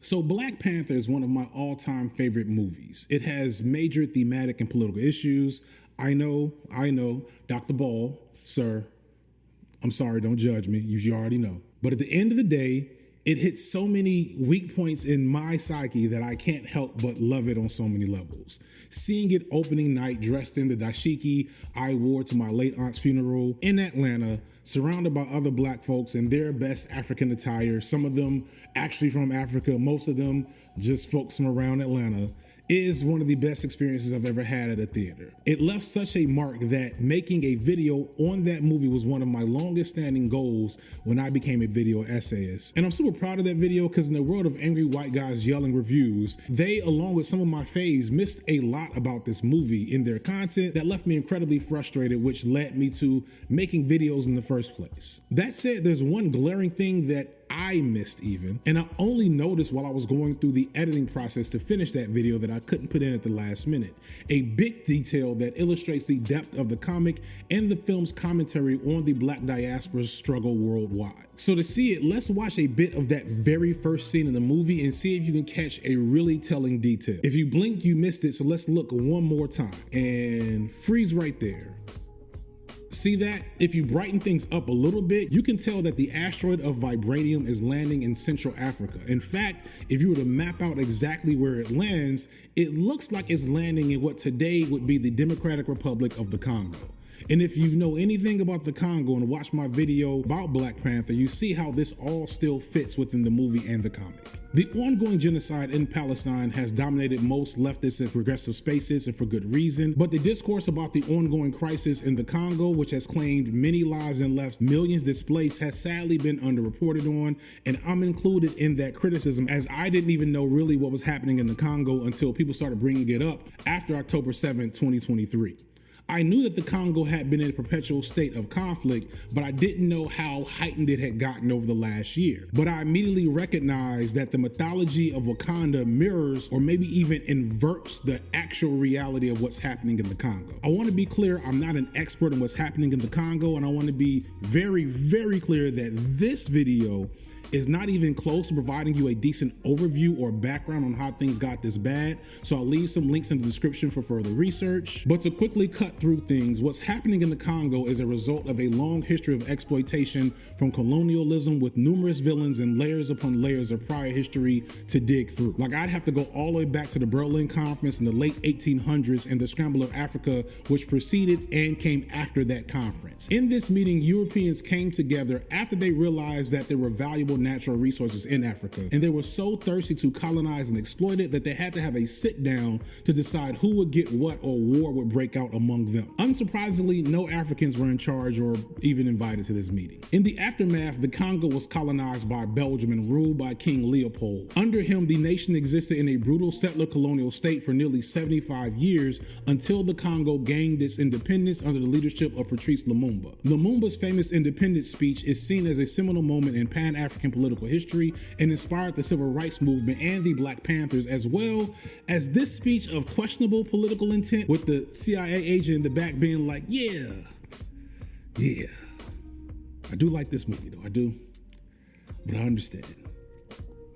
So Black Panther is one of my all-time favorite movies. It has major thematic and political issues. I know, Dr. Ball, sir, I'm sorry, don't judge me, you already know. But at the end of the day, it hits so many weak points in my psyche that I can't help but love it on so many levels. Seeing it opening night dressed in the dashiki I wore to my late aunt's funeral in Atlanta, surrounded by other black folks in their best African attire, some of them actually from Africa, most of them just folks from around Atlanta, is one of the best experiences I've ever had at a theater. It left such a mark that making a video on that movie was one of my longest standing goals when I became a video essayist. And I'm super proud of that video because in the world of angry white guys yelling reviews, they, along with some of my faves, missed a lot about this movie in their content that left me incredibly frustrated, which led me to making videos in the first place. That said, there's one glaring thing that I missed even, and I only noticed while I was going through the editing process to finish that video that I couldn't put in at the last minute. A big detail that illustrates the depth of the comic and the film's commentary on the black diaspora's struggle worldwide. So to see it, let's watch a bit of that very first scene in the movie and see if you can catch a really telling detail. If you blinked, you missed it, so let's look one more time and freeze right there. See that? If you brighten things up a little bit, you can tell that the asteroid of Vibranium is landing in Central Africa. In fact, if you were to map out exactly where it lands, it looks like it's landing in what today would be the Democratic Republic of the Congo. And if you know anything about the Congo and watch my video about Black Panther, you see how this all still fits within the movie and the comic. The ongoing genocide in Palestine has dominated most leftist and progressive spaces, and for good reason, but the discourse about the ongoing crisis in the Congo, which has claimed many lives and left millions displaced, has sadly been underreported on, and I'm included in that criticism as I didn't even know really what was happening in the Congo until people started bringing it up after October 7th, 2023. I knew that the Congo had been in a perpetual state of conflict, but I didn't know how heightened it had gotten over the last year. But I immediately recognized that the mythology of Wakanda mirrors or maybe even inverts the actual reality of what's happening in the Congo. I want to be clear, I'm not an expert on what's happening in the Congo, and I want to be very, very clear that this video is not even close to providing you a decent overview or background on how things got this bad, so I'll leave some links in the description for further research. But to quickly cut through things, what's happening in the Congo is a result of a long history of exploitation from colonialism with numerous villains and layers upon layers of prior history to dig through. Like, I'd have to go all the way back to the Berlin Conference in the late 1800s and the Scramble of Africa, which preceded and came after that conference. In this meeting, Europeans came together after they realized that there were valuable natural resources in Africa, and they were so thirsty to colonize and exploit it that they had to have a sit down to decide who would get what or war would break out among them. Unsurprisingly, no Africans were in charge or even invited to this meeting. In the aftermath, the Congo was colonized by Belgium and ruled by King Leopold. Under him, the nation existed in a brutal settler colonial state for nearly 75 years until the Congo gained its independence under the leadership of Patrice Lumumba. Lumumba's famous independence speech is seen as a seminal moment in Pan-African political history and inspired the civil rights movement and the Black Panthers, as well as this speech of questionable political intent with the CIA agent in the back being like, yeah, I do like this movie though, I do, but I understand.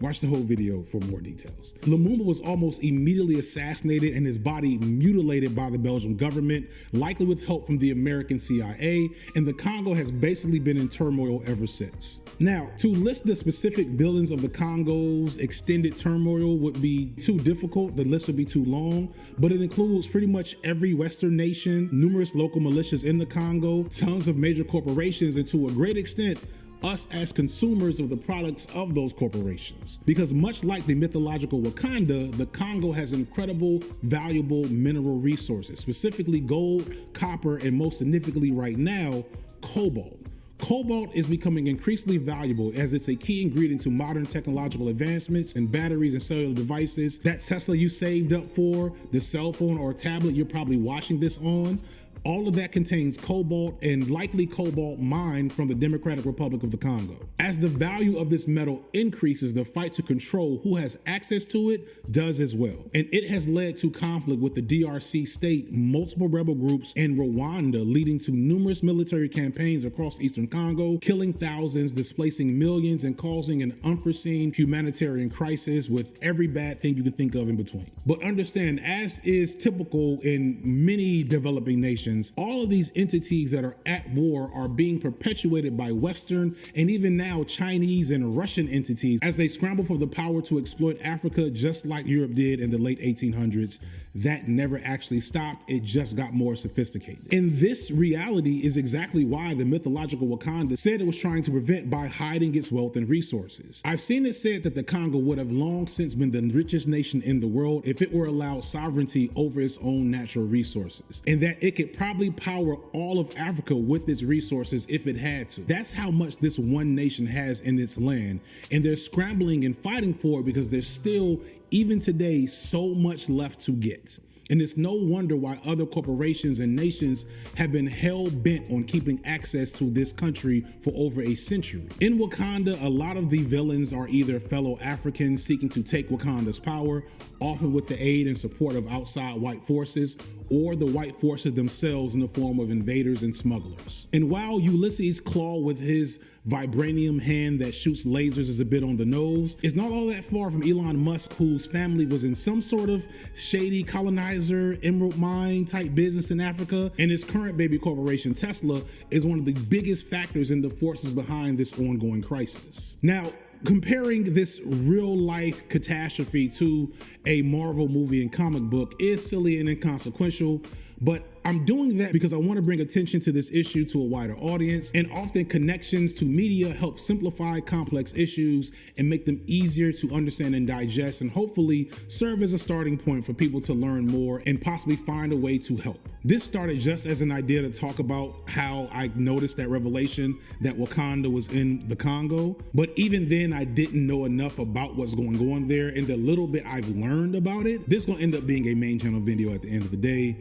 Watch the whole video for more details. Lumumba was almost immediately assassinated and his body mutilated by the Belgian government, likely with help from the American CIA, and the Congo has basically been in turmoil ever since. Now, to list the specific villains of the Congo's extended turmoil would be too difficult, the list would be too long, but it includes pretty much every Western nation, numerous local militias in the Congo, tons of major corporations, and to a great extent, us as consumers of the products of those corporations. Because much like the mythological Wakanda, the Congo has incredible, valuable mineral resources, specifically gold, copper, and most significantly right now, cobalt. Cobalt is becoming increasingly valuable as it's a key ingredient to modern technological advancements in batteries and cellular devices. That Tesla you saved up for, the cell phone or tablet you're probably watching this on, All of that contains cobalt and likely cobalt mined from the Democratic Republic of the Congo. As the value of this metal increases, the fight to control who has access to it does as well. And it has led to conflict with the DRC state, multiple rebel groups, and Rwanda, leading to numerous military campaigns across Eastern Congo, killing thousands, displacing millions, and causing an unforeseen humanitarian crisis with every bad thing you can think of in between. But understand, as is typical in many developing nations, all of these entities that are at war are being perpetuated by Western and even now Chinese and Russian entities as they scramble for the power to exploit Africa, just like Europe did in the late 1800s. That never actually stopped. It just got more sophisticated. And this reality is exactly why the mythological Wakanda said it was trying to prevent by hiding its wealth and resources. I've seen it said that the Congo would have long since been the richest nation in the world if it were allowed sovereignty over its own natural resources, and that it could probably power all of Africa with its resources if it had to. That's how much this one nation has in its land, and they're scrambling and fighting for it because there's still, even today, so much left to get. And it's no wonder why other corporations and nations have been hell-bent on keeping access to this country for over a century. In Wakanda, a lot of the villains are either fellow Africans seeking to take Wakanda's power, often with the aid and support of outside white forces, or the white forces themselves in the form of invaders and smugglers. And while Ulysses Claw with his vibranium hand that shoots lasers is a bit on the nose, it's not all that far from Elon Musk, whose family was in some sort of shady colonizer, emerald mine type business in Africa, and his current baby corporation Tesla is one of the biggest factors in the forces behind this ongoing crisis. Now, comparing this real life catastrophe to a Marvel movie and comic book is silly and inconsequential, but I'm doing that because I want to bring attention to this issue to a wider audience, and often connections to media help simplify complex issues and make them easier to understand and digest, and hopefully serve as a starting point for people to learn more and possibly find a way to help. This started just as an idea to talk about how I noticed that revelation that Wakanda was in the Congo, but even then I didn't know enough about what's going on there, and the little bit I've learned about it, this is going to end up being a main channel video at the end of the day.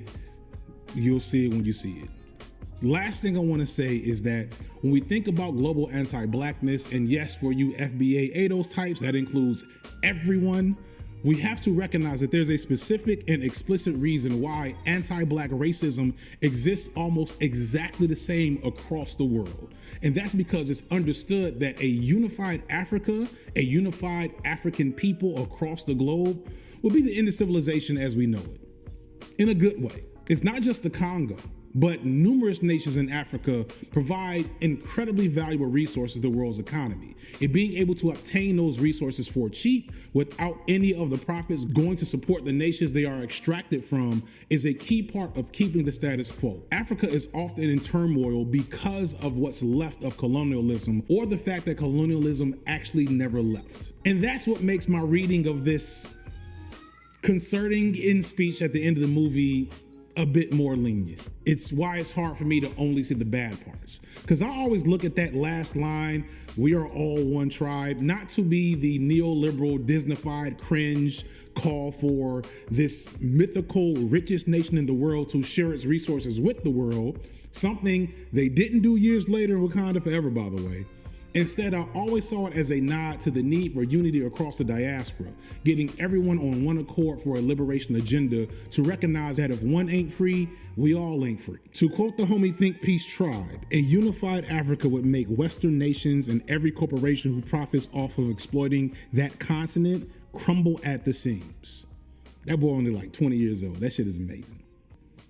You'll see it when you see it. Last thing I want to say is that when we think about global anti-blackness, and yes, for you FBA ADOS types, that includes everyone, we have to recognize that there's a specific and explicit reason why anti-black racism exists almost exactly the same across the world. And that's because it's understood that a unified Africa, a unified African people across the globe, will be the end of civilization as we know it, in a good way. It's not just the Congo, but numerous nations in Africa provide incredibly valuable resources to the world's economy. And being able to obtain those resources for cheap without any of the profits going to support the nations they are extracted from is a key part of keeping the status quo. Africa is often in turmoil because of what's left of colonialism, or the fact that colonialism actually never left. And that's what makes my reading of this concerning in speech at the end of the movie a bit more lenient. It's why it's hard for me to only see the bad parts, because I always look at that last line, "We are all one tribe," not to be the neoliberal Disneyfied cringe call for this mythical richest nation in the world to share its resources with the world, something they didn't do years later in Wakanda Forever, by the way. Instead, I always saw it as a nod to the need for unity across the diaspora, getting everyone on one accord for a liberation agenda, to recognize that if one ain't free, we all ain't free. To quote the homie Think Peace Tribe, a unified Africa would make Western nations and every corporation who profits off of exploiting that continent crumble at the seams. That boy only like 20 years old. That shit is amazing.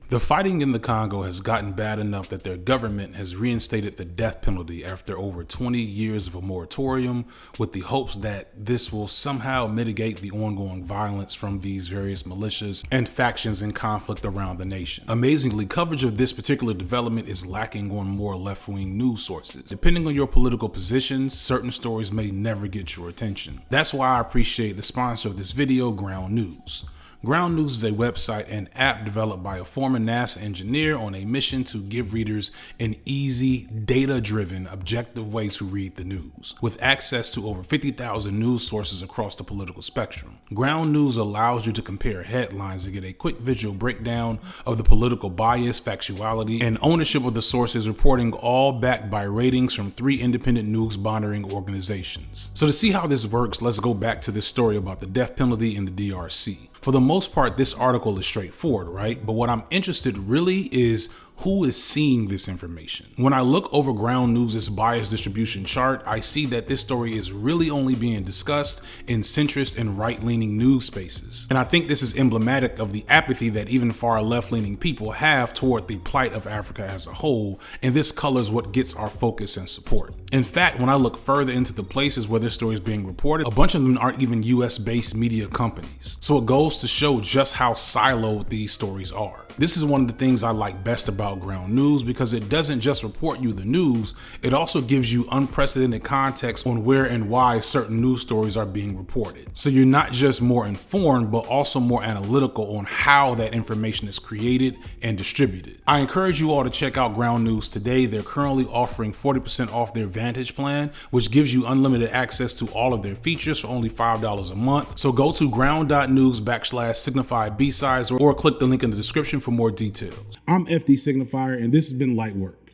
The fighting in the Congo has gotten bad enough that their government has reinstated the death penalty after over 20 years of a moratorium, with the hopes that this will somehow mitigate the ongoing violence from these various militias and factions in conflict around the nation. Amazingly, coverage of this particular development is lacking on more left-wing news sources. Depending on your political positions, certain stories may never get your attention. That's why I appreciate the sponsor of this video, Ground News. Ground News is a website and app developed by a former NASA engineer on a mission to give readers an easy, data-driven, objective way to read the news, with access to over 50,000 news sources across the political spectrum. Ground News allows you to compare headlines to get a quick visual breakdown of the political bias, factuality, and ownership of the sources, reporting all backed by ratings from 3 independent news monitoring organizations. So to see how this works, let's go back to this story about the death penalty in the DRC. For the most part, this article is straightforward, right? But what I'm interested really is who is seeing this information. When I look over Ground News' bias distribution chart, I see that this story is really only being discussed in centrist and right-leaning news spaces. And I think this is emblematic of the apathy that even far left-leaning people have toward the plight of Africa as a whole, and this colors what gets our focus and support. In fact, when I look further into the places where this story is being reported, a bunch of them aren't even US-based media companies. So it goes to show just how siloed these stories are. This is one of the things I like best about Ground News, because it doesn't just report you the news, it also gives you unprecedented context on where and why certain news stories are being reported. So you're not just more informed, but also more analytical on how that information is created and distributed. I encourage you all to check out Ground News today. They're currently offering 40% off their Vantage plan, which gives you unlimited access to all of their features for only $5 a month. So go to ground.news/signify B-sides or click the link in the description for more details. I'm FD Signifier, and this has been Light Work.